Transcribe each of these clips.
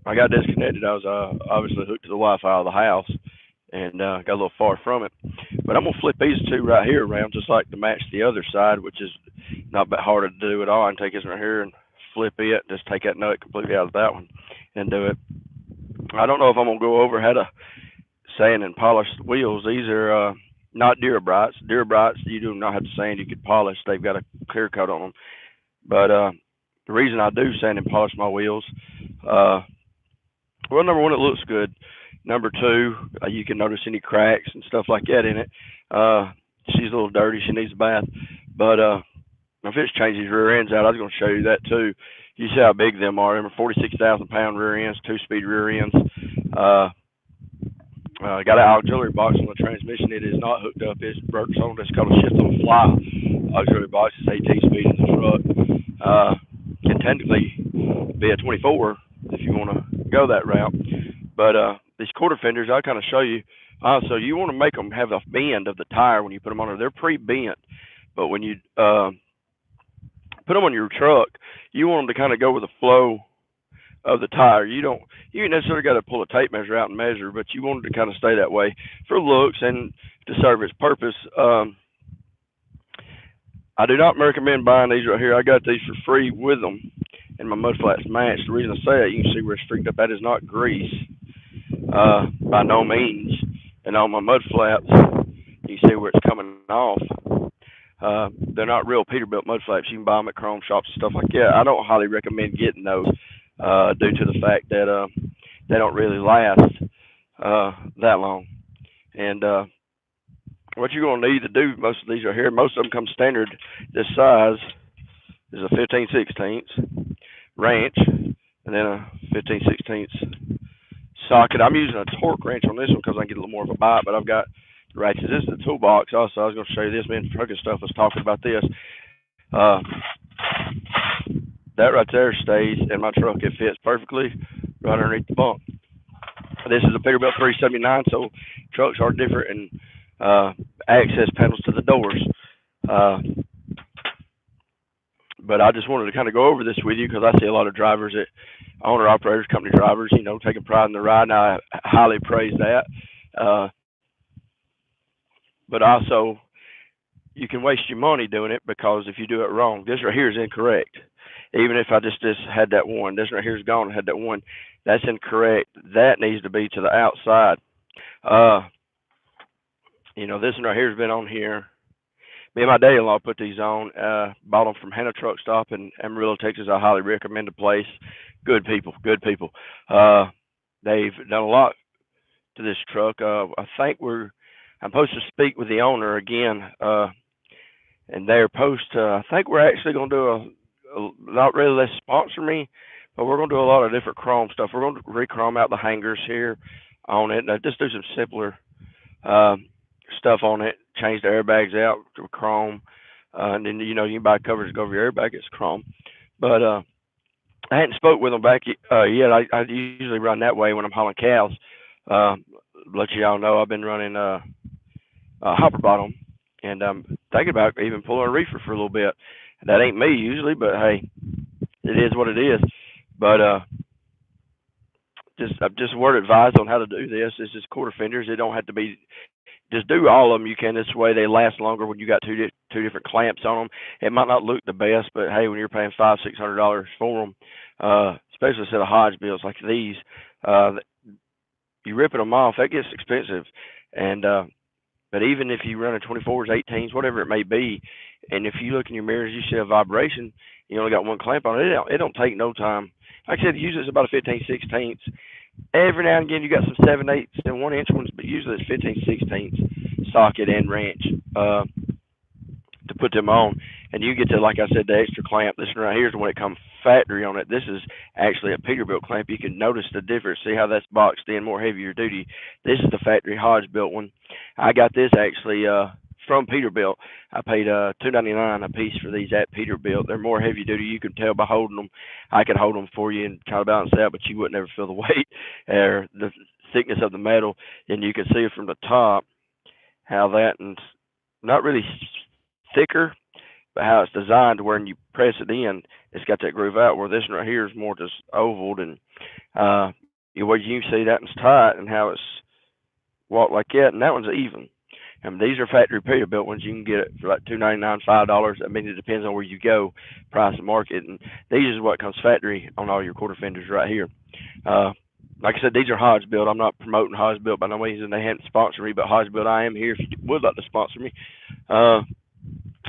I got disconnected. I was obviously hooked to the Wi-Fi of the house and got a little far from it. But I'm gonna flip these two right here around, just like to match the other side, which is not that hard to do at all. I can take this right here and flip it, just take that nut completely out of that one, and do it. I don't know if I'm gonna go over how to sand and polish the wheels. These are not Durabrights. Durabrights you do not have to sand; you could polish. They've got a clear coat on them. But the reason I do sand and polish my wheels, uh, well, number one, it looks good. Number two, you can notice any cracks and stuff like that in it. She's a little dirty. She needs a bath. But if it's changed these rear ends out, I was going to show you that too. You see how big them are. Them are 46,000 pound rear ends, 2 speed rear ends. Uh, got an auxiliary box on the transmission. It is not hooked up. It's works on. It's called a shift on the fly. Auxiliary box is 18 speed in the truck. Can technically be a 24 if you want to go that route. But these quarter fenders, I'll kind of show you. So you want to make them have a bend of the tire when you put them on there. They're pre-bent, but when you put them on your truck, you want them to kind of go with the flow of the tire. You ain't necessarily got to pull a tape measure out and measure, but you want it to kind of stay that way for looks and to serve its purpose. I do not recommend buying these right here. I got these for free with them, and my mud flaps match. The reason I say that, you can see where it's streaked up. That is not grease, by no means. And on my mud flaps, you can see where it's coming off. They're not real Peterbilt mud flaps. You can buy them at chrome shops and stuff like that. I don't highly recommend getting those due to the fact that they don't really last that long. And what you're going to need to do, most of these are here. Most of them come standard. This size is a 15/16 wrench, and then a 15/16 socket. I'm using a torque wrench on this one because I can get a little more of a bite, but I've got ratchets. This is the toolbox also. I was going to show you this. Me and trucking stuff was talking about this. That right there stays in my truck. It fits perfectly right underneath the bunk. This is a Peterbilt 379, so trucks are different and access panels to the doors. Uh, but I just wanted to kind of go over this with you because I see a lot of drivers that owner operators, company drivers, taking pride in the ride, and I highly praise that. Uh, but also, you can waste your money doing it because if you do it wrong, this right here is incorrect. Even if I just had that one, this right here is gone. I had that one. That's incorrect. That needs to be to the outside. Uh, this one right here has been on here. Me and my daddy-in-law put these on. Bought them from Hannah Truck Stop in Amarillo, Texas. I highly recommend the place. Good people, good people. They've done a lot to this truck. I think I'm supposed to speak with the owner again, and they're supposed to. I think we're actually going to do not really let sponsor me, but we're going to do a lot of different chrome stuff. We're going to re-chrome out the hangers here on it. Just do some simpler stuff on it. Change the airbags out to chrome, and then you can buy covers to go over your airbag. It's chrome, but I hadn't spoke with them back yet. I usually run that way when I'm hauling cows. Let y'all know I've been running hopper bottom, and I'm thinking about even pulling a reefer for a little bit. That ain't me usually, but hey, it is what it is. But just a word of advice on how to do this. This is quarter fenders. They don't have to be. Just do all of them you can. This way they last longer when you got two different clamps on them. It might not look the best, but hey, when you're paying $500-600 for them, especially a set of Hodge bills like these, you ripping them off, that gets expensive. And but even if you run a 24s, 18s, whatever it may be, and if you look in your mirrors, you see a vibration, you only got one clamp on it. It don't take no time. Like I said, usually it's about a 15/16. Every now and again, you got some 7/8 and 1-inch ones, but usually it's 15/16 socket and wrench to put them on. And you get to, like I said, the extra clamp. This one right here is the one that comes factory on it. This is actually a Peterbilt clamp. You can notice the difference. See how that's boxed in, more heavier duty. This is the factory Hodge built one. I got this actually from Peterbilt. I paid $2.99 a piece for these at Peterbilt. They're more heavy duty. You can tell by holding them. I could hold them for you and try to balance it out, but you wouldn't ever feel the weight or the thickness of the metal. And you can see it from the top how that and not really thicker, but how it's designed to where when you press it in, it's got that groove out. Where this one right here is more just ovaled and Uh, where you can see that one's tight and how it's walked like that, and that one's even. These are factory Peterbilt ones. You can get it for like $2.99, $5. I mean, it depends on where you go, price and market. And these is what comes factory on all your quarter fenders right here. Uh, like I said, these are Hodgebuilt. I'm not promoting Hodgebuilt by no means, and they haven't sponsored me, but Hodgebuilt I am here. If you would like to sponsor me, uh,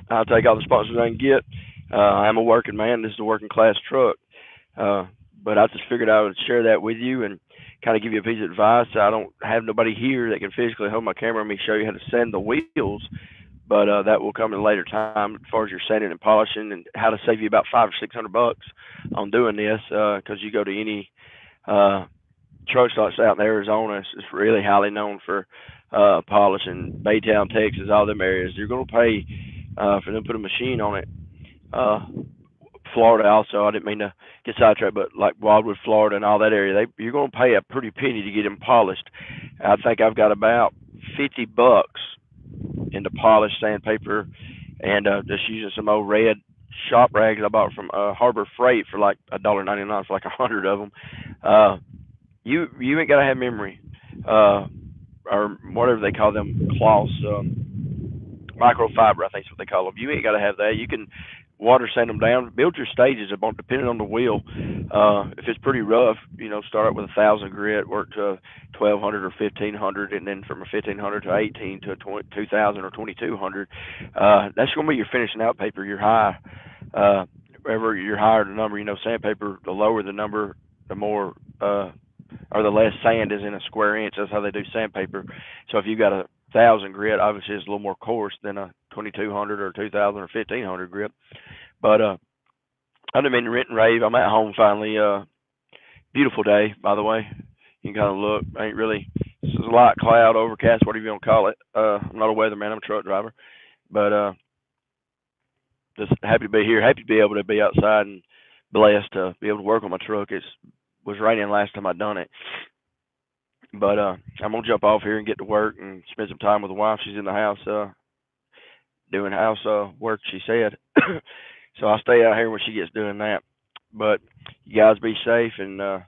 I'll take all the sponsors I can get. I'm a working man. This is a working class truck. Uh, but I just figured I would share that with you and kind of give you a piece of advice. I don't have nobody here that can physically hold my camera and me show you how to sand the wheels, but that will come in a later time as far as your sanding and polishing and how to save you about $500 or $600 on doing this. Because you go to any uh, truck stops out in Arizona, it's really highly known for polishing. Baytown, Texas, all them areas. You're going to pay for them to put a machine on it. Uh, Florida also. I didn't mean to get sidetracked, but like Wildwood, Florida, and all that area, you're going to pay a pretty penny to get them polished. I think I've got about $50 into polished sandpaper, and just using some old red shop rags I bought from Harbor Freight for like $1.99 for like 100 of them. Uh, you ain't gotta have memory, uh, or whatever they call them cloths. Microfiber, I think is what they call them. You ain't got to have that. You can water sand them down. Build your stages upon depending on the wheel. If it's pretty rough, start out with 1,000 grit, work to 1,200 or 1,500, and then from a 1,500 to 18 to 2,000 or 2,200. That's going to be your finishing out paper. Your high, wherever you're higher the number, sandpaper. The lower the number, the more. Or the less sand is in a square inch. That's how they do sandpaper. So if you got a 1,000 grit, obviously it's a little more coarse than a 2,200 or 2,000 or 1,500 grit. But I didn't mean to rant and rave. I'm at home finally. Beautiful day, by the way. You can kind of look. Ain't really. This is a light cloud, overcast, whatever you want to call it. I'm not a weatherman. I'm a truck driver. But just happy to be here. Happy to be able to be outside and blessed to be able to work on my truck. It was raining last time I done it. But I'm gonna jump off here and get to work and spend some time with the wife. She's in the house doing house work. She said, so I'll stay out here when she gets doing that. But you guys be safe and